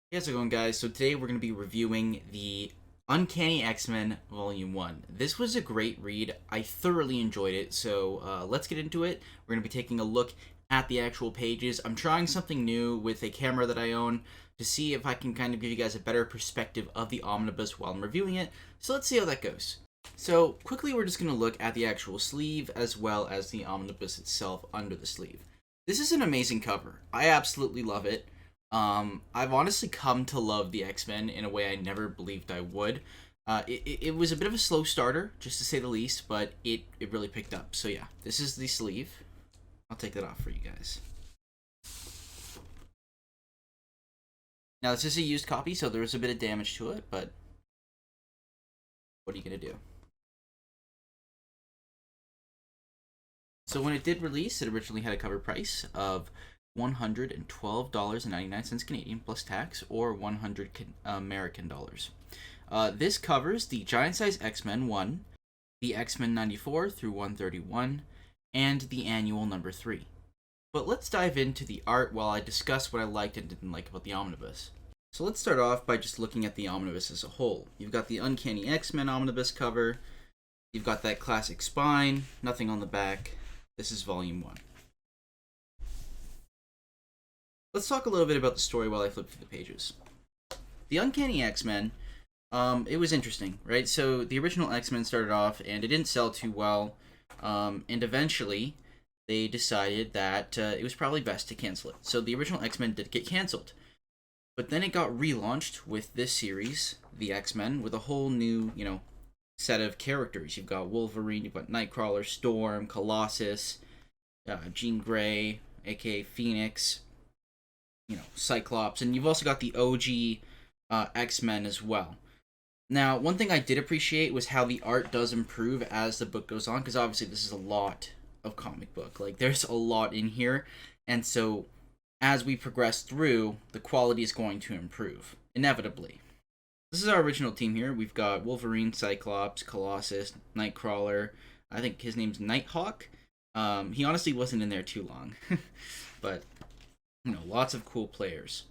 Hey, how's it going, guys? So today we're going to be reviewing the Uncanny X-Men Volume 1. This was a great read. I thoroughly enjoyed it, so let's get into it. We're going to be taking a look at the actual pages. I'm trying something new with a camera that I own to see if I can kind of give you guys a better perspective of the omnibus while I'm reviewing it. So let's see how that goes. So quickly, we're just going to look at the actual sleeve as well as the omnibus itself under the sleeve. This is an amazing cover. I absolutely love it. I've honestly come to love the X-Men in a way I never believed I would. It was a bit of a slow starter, just to say the least, but it really picked up. So yeah, this is the sleeve. I'll take that off for you guys. Now this is a used copy, so there was a bit of damage to it, but what are you gonna do? So when it did release, it originally had a cover price of $112.99 Canadian plus tax, or 100 American dollars. This covers the Giant Size X-Men 1, the X-Men 94 through 131, and the annual number 3. But let's dive into the art while I discuss what I liked and didn't like about the omnibus. So let's start off by just looking at the omnibus as a whole. You've got the Uncanny X-Men Omnibus cover, you've got that classic spine, nothing on the back. This is Volume 1. Let's talk a little bit about the story while I flip through the pages. The Uncanny X-Men, it was interesting, right? So the original X-Men started off, and it didn't sell too well, and eventually they decided that it was probably best to cancel it. So the original X-Men did get canceled, but then it got relaunched with this series, the X-Men, with a whole new, set of characters. You've got Wolverine, you've got Nightcrawler, Storm, Colossus, Jean Grey, aka Phoenix, Cyclops, and you've also got the OG X-Men as well. Now, one thing I did appreciate was how the art does improve as the book goes on, because obviously this is a lot of comic book. Like, there's a lot in here, and so as we progress through, the quality is going to improve, inevitably. This is our original team here. We've got Wolverine, Cyclops, Colossus, Nightcrawler. I think his name's Nighthawk. He honestly wasn't in there too long, but lots of cool players.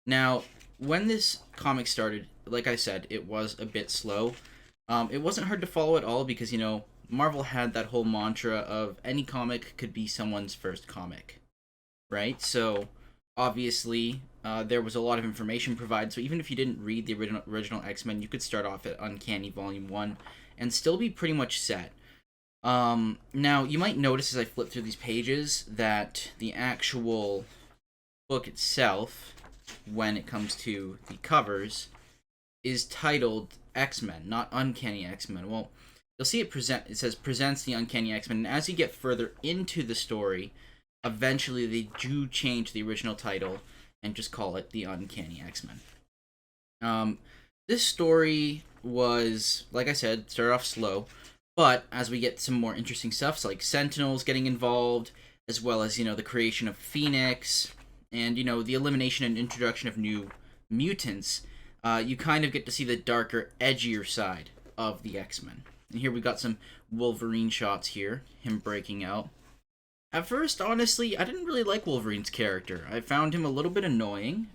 Now, when this comic started, like I said, it was a bit slow. It wasn't hard to follow at all because, Marvel had that whole mantra of any comic could be someone's first comic, right? So, obviously, there was a lot of information provided. So even if you didn't read the original X-Men, you could start off at Uncanny Volume 1 and still be pretty much set. Now, you might notice as I flip through these pages that the actual book itself, when it comes to the covers, is titled X-Men, not Uncanny X-Men. Well, you'll see it says presents the Uncanny X-Men, and as you get further into the story, eventually they do change the original title and just call it the Uncanny X-Men. This story was, like I said, started off slow, but as we get some more interesting stuff, so like Sentinels getting involved, as well as, the creation of Phoenix, and, the elimination and introduction of new mutants, you kind of get to see the darker, edgier side of the X-Men. And here we've got some Wolverine shots here, him breaking out. At first, honestly, I didn't really like Wolverine's character. I found him a little bit annoying,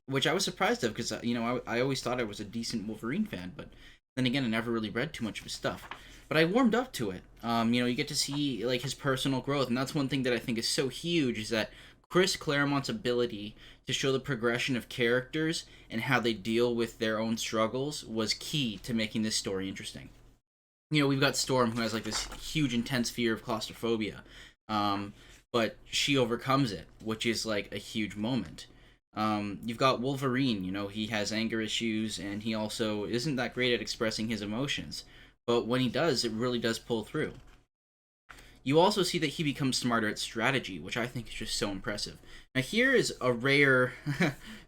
which I was surprised of because, I always thought I was a decent Wolverine fan, but then again, I never really read too much of his stuff. But I warmed up to it. You get to see, like, his personal growth, and that's one thing that I think is so huge, is that Chris Claremont's ability to show the progression of characters and how they deal with their own struggles was key to making this story interesting. We've got Storm, who has, like, this huge, intense fear of claustrophobia. But she overcomes it, which is like a huge moment. You've got Wolverine, he has anger issues, and he also isn't that great at expressing his emotions. But when he does, it really does pull through. You also see that he becomes smarter at strategy, which I think is just so impressive. Now here is a rare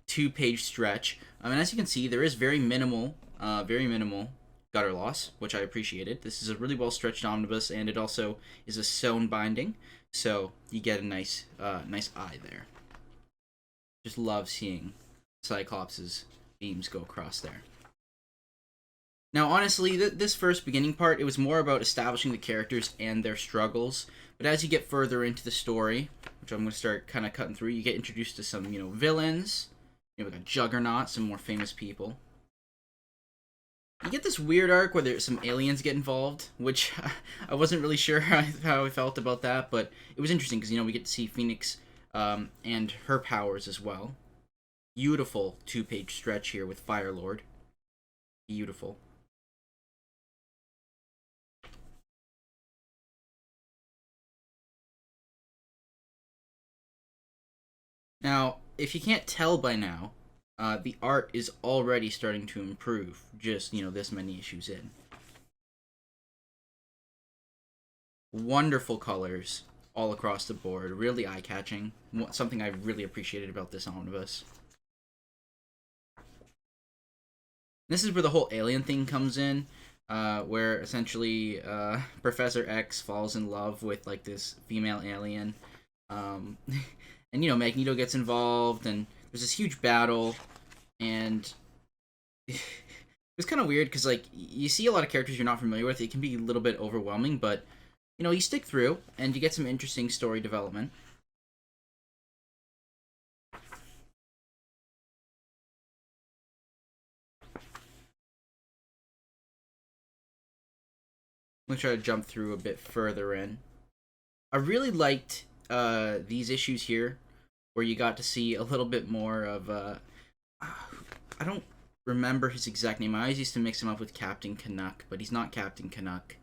2-page stretch. And as you can see, there is very minimal gutter loss, which I appreciated. This is a really well stretched omnibus, and it also is a sewn binding, so you get a nice eye there. Just love seeing Cyclops' beams go across there. Now, honestly, this first beginning part, it was more about establishing the characters and their struggles. But as you get further into the story, which I'm going to start kind of cutting through, you get introduced to some, villains, You know, we got Juggernaut, some more famous people. You get this weird arc where there's some aliens get involved, which I wasn't really sure how I felt about that, but it was interesting because, you know, we get to see Phoenix and her powers as well. Beautiful 2-page stretch here with Firelord. Beautiful. Now, if you can't tell by now, the art is already starting to improve, just, you know, this many issues in. Wonderful colors all across the board, really eye-catching. Something I really appreciated about this omnibus. This is where the whole alien thing comes in, where essentially Professor X falls in love with like this female alien, and you know Magneto gets involved, and there's this huge battle, and it was kind of weird because like you see a lot of characters you're not familiar with. It can be a little bit overwhelming, but you know you stick through and you get some interesting story development. I'm gonna try to jump through a bit further in. I really liked these issues here, where you got to see a little bit more of I don't remember his exact name. I always used to mix him up with Captain Canuck, but he's not Captain Canuck.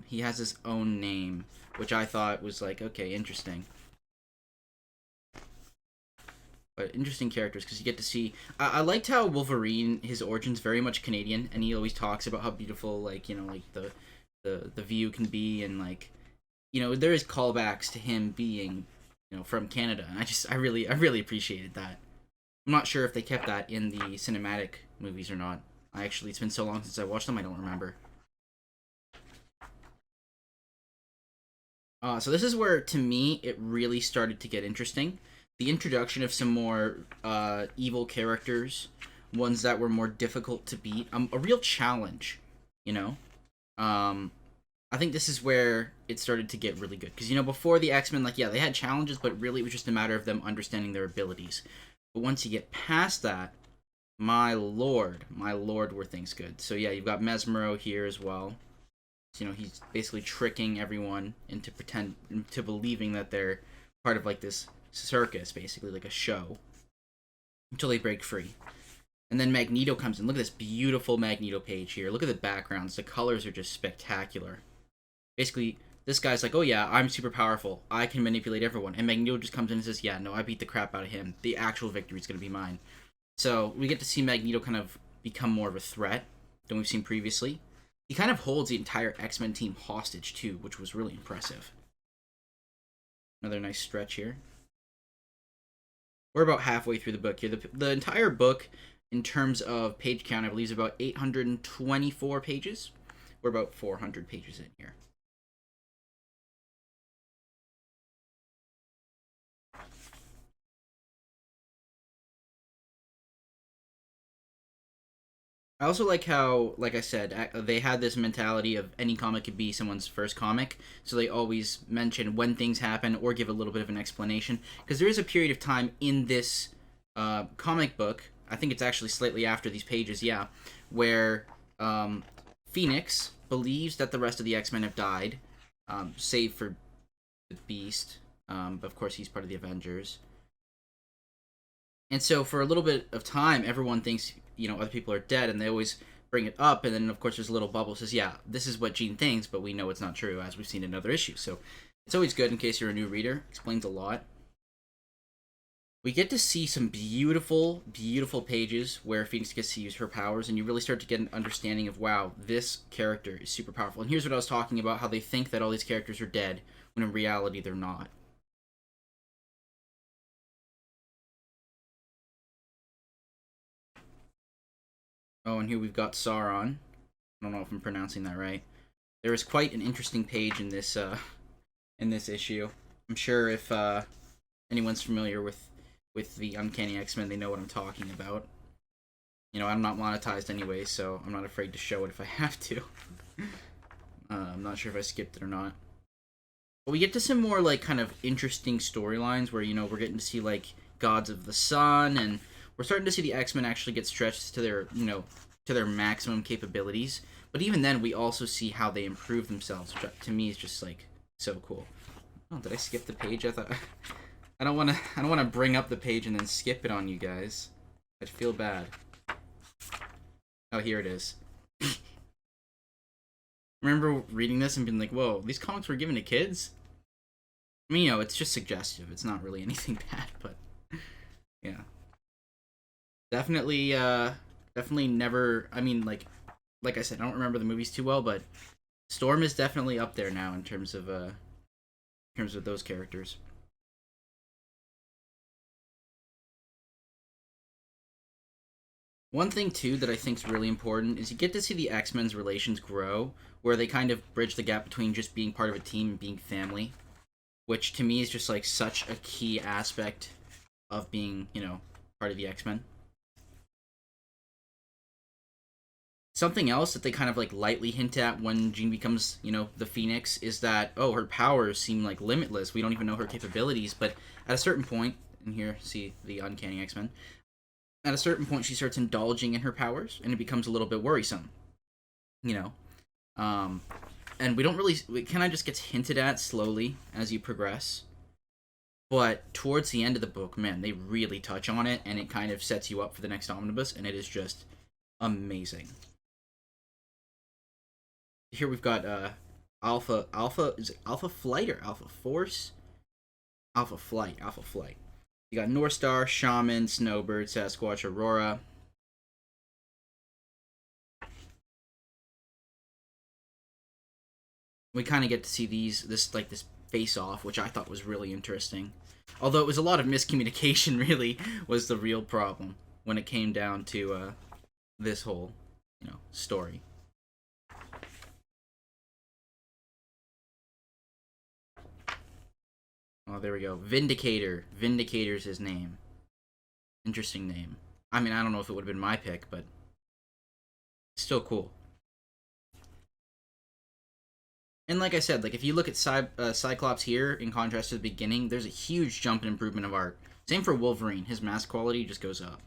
He has his own name, which I thought was like, okay, interesting. But interesting characters because you get to see. I liked how Wolverine, his origins very much Canadian, and he always talks about how beautiful, like you know, like the view can be, and like you know, there is callbacks to him being, you know, from Canada, and I really appreciated that. I'm not sure if they kept that in the cinematic movies or not. It's been so long since I watched them, I don't remember. So this is where, to me, it really started to get interesting. The introduction of some more evil characters, ones that were more difficult to beat, a real challenge, you know. I think this is where it started to get really good because you know before the X-Men, like yeah, they had challenges, but really it was just a matter of them understanding their abilities. But once you get past that, my lord, were things good. So yeah, you've got Mesmero here as well. So, you know, he's basically tricking everyone into believing that they're part of like this circus, basically like a show, until they break free. And then Magneto comes in. Look at this beautiful Magneto page here. Look at the backgrounds. The colors are just spectacular. Basically, this guy's like, oh yeah, I'm super powerful. I can manipulate everyone. And Magneto just comes in and says, yeah, no, I beat the crap out of him. The actual victory is going to be mine. So we get to see Magneto kind of become more of a threat than we've seen previously. He kind of holds the entire X-Men team hostage, too, which was really impressive. Another nice stretch here. We're about halfway through the book here. The entire book, in terms of page count, I believe is about 824 pages. We're about 400 pages in here. I also like how, like I said, they had this mentality of any comic could be someone's first comic, so they always mention when things happen or give a little bit of an explanation. Because there is a period of time in this comic book, I think it's actually slightly after these pages, yeah, where Phoenix believes that the rest of the X-Men have died, save for the Beast, but of course he's part of the Avengers. And so for a little bit of time, everyone thinks, you know, other people are dead, and they always bring it up, and then of course there's a little bubble that says, yeah, this is what Jean thinks, but we know it's not true, as we've seen in other issues. So it's always good in case you're a new reader. Explains a lot. We get to see some beautiful, beautiful pages where Phoenix gets to use her powers, and you really start to get an understanding of, wow, this character is super powerful. And here's what I was talking about, how they think that all these characters are dead, when in reality they're not. Oh, and here we've got Sauron. I don't know if I'm pronouncing that right. There is quite an interesting page in this issue. I'm sure if anyone's familiar with the Uncanny X-Men, they know what I'm talking about. You know, I'm not monetized anyway, so I'm not afraid to show it if I have to. I'm not sure if I skipped it or not. But we get to some more, like, kind of interesting storylines where, you know, we're getting to see, like, Gods of the Sun, and we're starting to see the X-Men actually get stretched to their, to their maximum capabilities. But even then, we also see how they improve themselves, which to me is just like so cool. Oh, did I skip the page? I thought I don't want to bring up the page and then skip it on you guys. I'd feel bad. Oh, here it is. Remember reading this and being like, "Whoa, these comics were given to kids?" I mean, it's just suggestive. It's not really anything bad, but yeah. Definitely never. I mean, like I said, I don't remember the movies too well, but Storm is definitely up there now in terms of those characters. One thing too that I think is really important is you get to see the X-Men's relations grow, where they kind of bridge the gap between just being part of a team and being family, which to me is just like such a key aspect of being, part of the X-Men. Something else that they kind of like lightly hint at when Jean becomes, the Phoenix is that, oh, her powers seem like limitless. We don't even know her capabilities, but at a certain point, and here, see the Uncanny X-Men, at a certain point she starts indulging in her powers, and it becomes a little bit worrisome, and it kind of just gets hinted at slowly as you progress. But towards the end of the book, man, they really touch on it, and it kind of sets you up for the next omnibus, and it is just amazing. Here we've got Alpha is it Alpha Flight or Alpha Force? Alpha Flight. You got North Star, Shaman, Snowbird, Sasquatch, Aurora. We kind of get to see this face off, which I thought was really interesting. Although it was a lot of miscommunication, really, was the real problem when it came down to this whole, story. Oh, there we go. Vindicator. Vindicator's his name. Interesting name. I mean, I don't know if it would have been my pick, but still cool. And like I said, if you look at Cyclops here, in contrast to the beginning, there's a huge jump in improvement of art. Same for Wolverine. His mask quality just goes up.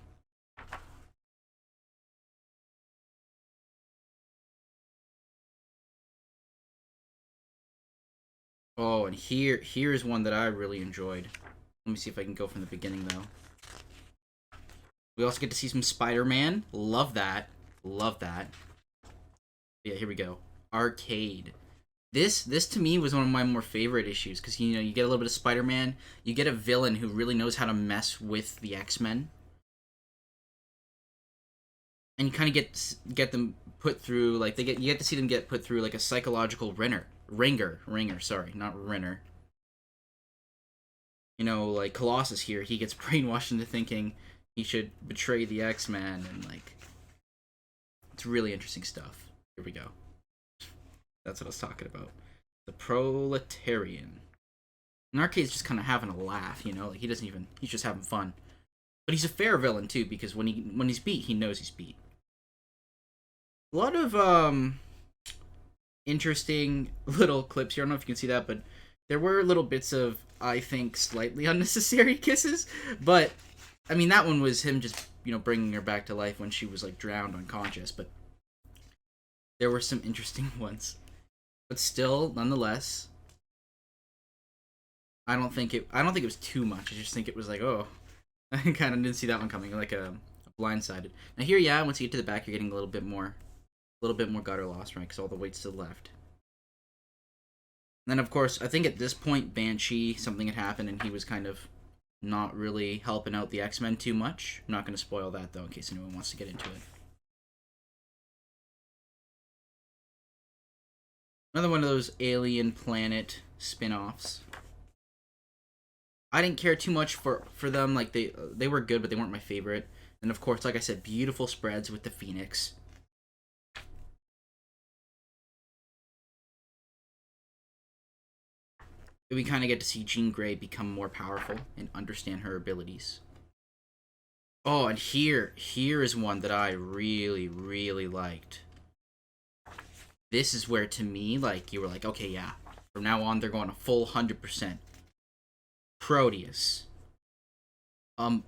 Oh, and here's one that I really enjoyed. Let me see if I can go from the beginning, though. We also get to see some Spider-Man. Love that. Yeah, here we go. Arcade. This to me was one of my more favorite issues, because, you get a little bit of Spider-Man. You get a villain who really knows how to mess with the X-Men. And you kind of get them put through, you get to see them get put through, a psychological ringer, sorry, not Renner. Colossus here, he gets brainwashed into thinking he should betray the X-Men, and, it's really interesting stuff. Here we go. That's what I was talking about. The Proletarian. And Arcade's just kind of having a laugh, he's just having fun. But he's a fair villain, too, because when he's beat, he knows he's beat. A lot of, interesting little clips here. I don't know if you can see that, but there were little bits of, I think, slightly unnecessary kisses. But, I mean, that one was him just, bringing her back to life when she was, drowned unconscious. But there were some interesting ones. But still, nonetheless, I don't think it was too much. I just think it was oh, I kind of didn't see that one coming, a blindsided. Now here, yeah, once you get to the back, you're getting a little bit more gutter loss, right? Because all the weight's to the left. And then, of course, I think at this point, Banshee, something had happened, and he was kind of not really helping out the X-Men too much. I'm not going to spoil that, though, in case anyone wants to get into it. Another one of those alien planet spin-offs. I didn't care too much for them. They were good, but they weren't my favorite. And of course, like I said, beautiful spreads with the Phoenix. We kind of get to see Jean Grey become more powerful and understand her abilities. Oh, and here is one that I really, really liked. This is where, to me, you were okay, yeah. From now on, they're going a full 100%. Proteus.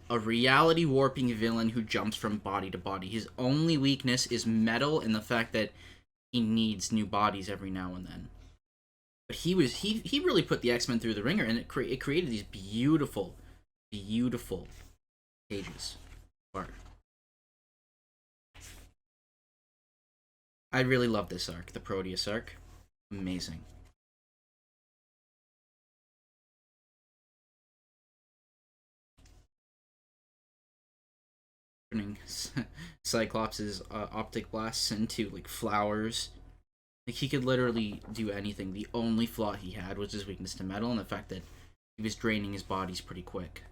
a reality warping villain who jumps from body to body. His only weakness is metal and the fact that he needs new bodies every now and then. But he really put the X-Men through the ringer, and it created these beautiful, beautiful pages. I really love this arc, the Proteus arc. Amazing. Turning Cyclops' optic blasts into like flowers. Like he could literally do anything. The only flaw he had was his weakness to metal and the fact that he was draining his bodies pretty quick.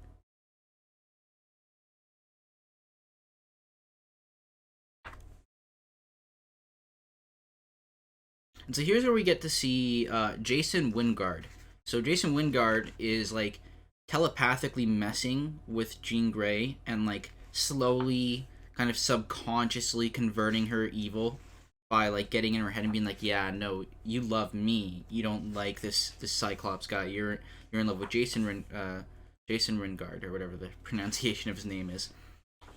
And so here's where we get to see Jason Wyngarde. So Jason Wyngarde is like telepathically messing with Jean Grey and like slowly, kind of subconsciously converting her evil by like getting in her head and being like, "Yeah, no, you love me. You don't like this Cyclops guy. You're in love with Jason Wyngarde or whatever the pronunciation of his name is."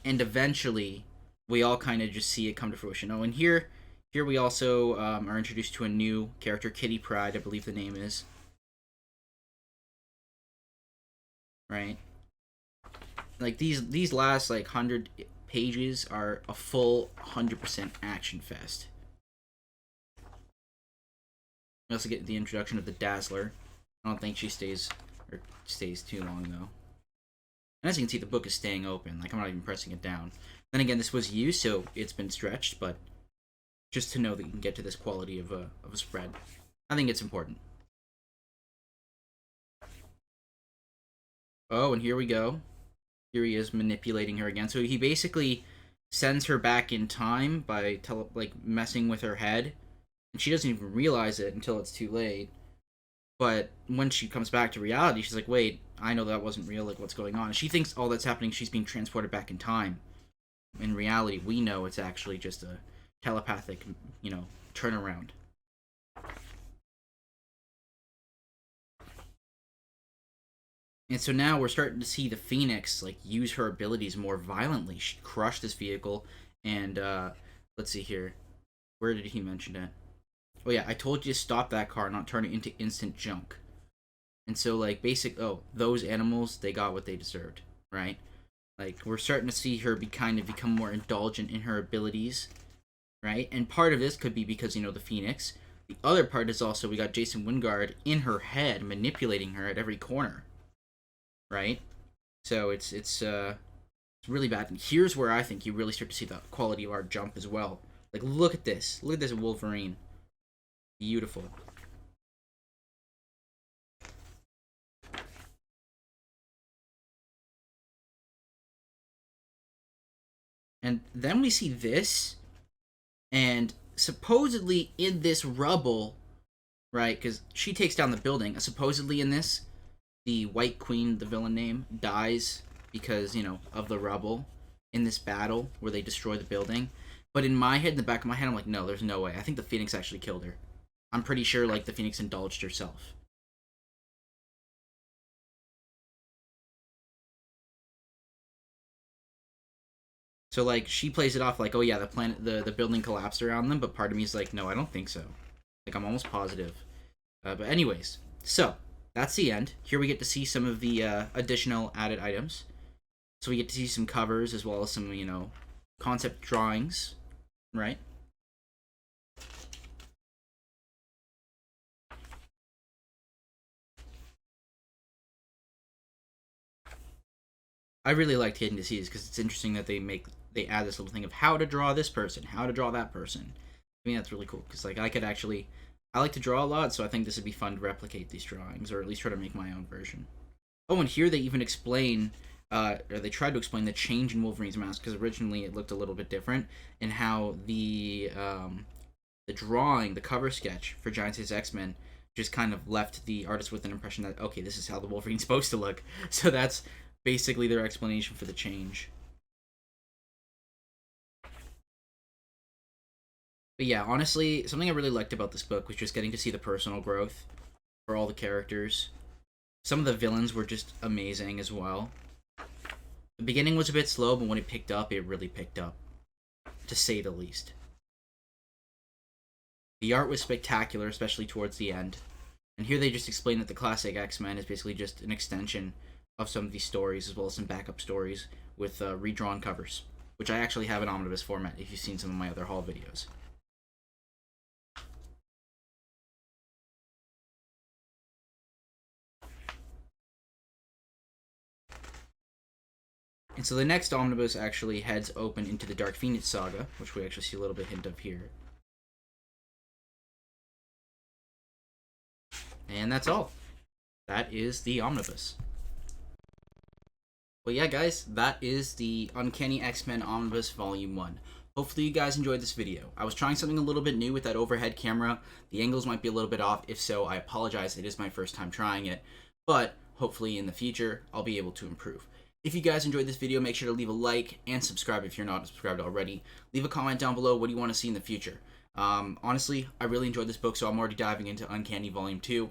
And eventually, we all kind of just see it come to fruition. Oh, and here we also are introduced to a new character, Kitty Pryde, I believe the name is. Right? Like these last like 100 pages are a full 100% action fest. We also get the introduction of the Dazzler. I don't think she stays too long though. And as you can see, the book is staying open. Like I'm not even pressing it down. Then again, this was used, so it's been stretched, but just to know that you can get to this quality of a spread, I think it's important. Oh, and here we go. Here he is manipulating her again. So he basically sends her back in time by messing with her head, and she doesn't even realize it until it's too late. But when she comes back to reality, she's like, "Wait, I know that wasn't real. Like, what's going on?" And she thinks all that's happening, she's being transported back in time. In reality, we know it's actually just a telepathic, turnaround. And so now we're starting to see the Phoenix like use her abilities more violently. She crushed this vehicle, and let's see here. Where did he mention it? Oh yeah, I told you to stop that car, not turn it into instant junk. And so like those animals, they got what they deserved, right? Like we're starting to see her become more indulgent in her abilities, right? And part of this could be because the Phoenix. The other part is also we got Jason Wyngarde in her head manipulating her at every corner, right? So it's really bad. And here's where I think you really start to see the quality of art jump as well. Like look at this Wolverine, beautiful. And then we see this, and supposedly in this rubble, right? Because she takes down the building. Supposedly in this, the White Queen, the villain name, dies because of the rubble in this battle where they destroy the building. But in my head, in the back of my head, I'm like, no, there's no way. I think the Phoenix actually killed her. I'm pretty sure like the Phoenix indulged herself. So like she plays it off like, oh yeah, the building collapsed around them, but part of me is like, no, I don't think so. Like I'm almost positive. But anyways, so that's the end. Here we get to see some of the additional added items. So we get to see some covers as well as some concept drawings, right? I really liked Hidden Disease because it's interesting that they add this little thing of how to draw this person, how to draw that person. I mean that's really cool because like I like to draw a lot, so I think this would be fun to replicate these drawings or at least try to make my own version. Oh, and here they even explain, or they tried to explain the change in Wolverine's mask because originally it looked a little bit different, and how the drawing, the cover sketch for Giant Size X-Men just kind of left the artist with an impression that okay, this is how the Wolverine's supposed to look. So that's basically their explanation for the change. But yeah, honestly, something I really liked about this book was just getting to see the personal growth for all the characters. Some of the villains were just amazing as well. The beginning was a bit slow, but when it picked up, it really picked up, to say the least. The art was spectacular, especially towards the end. And here they just explain that the classic X-Men is basically just an extension of some of these stories, as well as some backup stories with redrawn covers, which I actually have in omnibus format if you've seen some of my other haul videos. And so the next omnibus actually heads open into the Dark Phoenix saga, which we actually see a little bit hint of here. And that's all. That is the omnibus. Well, yeah, guys, that is the Uncanny X-Men Omnibus Volume 1. Hopefully you guys enjoyed this video. I was trying something a little bit new with that overhead camera. The angles might be a little bit off. If so, I apologize. It is my first time trying it. But hopefully in the future, I'll be able to improve. If you guys enjoyed this video, make sure to leave a like and subscribe if you're not subscribed already. Leave a comment down below. What do you want to see in the future? Honestly, I really enjoyed this book, so I'm already diving into Uncanny Volume 2.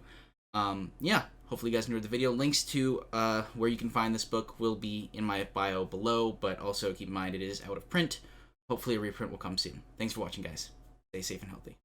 Yeah, hopefully you guys enjoyed the video. Links to where you can find this book will be in my bio below, but also keep in mind it is out of print. Hopefully a reprint will come soon. Thanks for watching, guys. Stay safe and healthy.